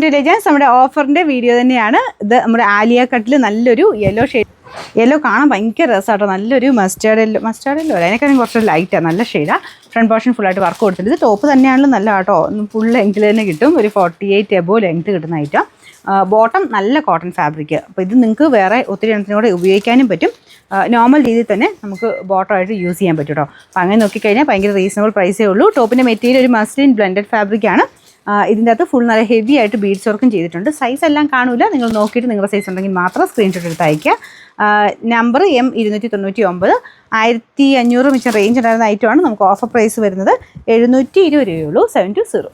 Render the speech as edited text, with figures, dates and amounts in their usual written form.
To legends. നമ്മുടെ ഓഫറിൻ്റെ video തന്നെയാണ് ഇത്. നമ്മുടെ ആലിയ കട്ടിൽ നല്ലൊരു യെല്ലോ ഷെയ്ഡ്. യെല്ലോ കാണാൻ ഭയങ്കര രസമാട്ടോ. നല്ലൊരു മസ്റ്റാർഡ് യെല്ലോ അല്ല, അതിനേക്കാളും കുറച്ചൊരു ലൈറ്റാണ്. നല്ല ഷെയ്ഡാണ്. ഫ്രണ്ട് പോർഷൻ ഫുള്ളായിട്ട് വർക്ക് കൊടുത്തിട്ട് ഇത് ടോപ്പ് തന്നെയാണല്ലോ നല്ല കേട്ടോ. ഫുൾ ലെങ്ത്തിൽ തന്നെ കിട്ടും. ഒരു 48 എബോ ലെങ്ത്ത് കിട്ടുന്ന ഐറ്റം. ബോട്ടം നല്ല കോട്ടൺ ഫാബ്രിക്. അപ്പോൾ ഇത് നിങ്ങൾക്ക് വേറെ ഒത്തിരി എണ്ണത്തിനൂടെ ഉപയോഗിക്കാനും പറ്റും. നോർമൽ രീതിയിൽ തന്നെ നമുക്ക് ബോട്ടമായിട്ട് യൂസ് ചെയ്യാൻ പറ്റും കേട്ടോ. അപ്പോൾ അങ്ങനെ നോക്കിക്കഴിഞ്ഞാൽ ഭയങ്കര റീസണബിൾ പ്രൈസേ ഉള്ളൂ. ടോപ്പിൻ്റെ മെറ്റീരിയൽ ഒരു മസ്ലിൻ ബ്ലെൻഡഡ് ഫാബ്രിക്കാണ്. ഇതിൻ്റെ അകത്ത് ഫുൾ നല്ല ഹെവി ആയിട്ട് ബീഡ്സ് വർക്കും ചെയ്തിട്ടുണ്ട്. സൈസ് എല്ലാം കാണൂല. നിങ്ങൾ നോക്കിയിട്ട് നിങ്ങളുടെ സൈസ് ഉണ്ടെങ്കിൽ മാത്രം സ്ക്രീൻഷോട്ട് എടുത്ത് അയയ്ക്കുക. Number M299. 1500 മിച്ചം റേഞ്ച് ഉണ്ടായിരുന്ന ഐറ്റമാണ്. നമുക്ക് ഓഫർ പ്രൈസ് വരുന്നത് 720 രൂപയുള്ളൂ. 720.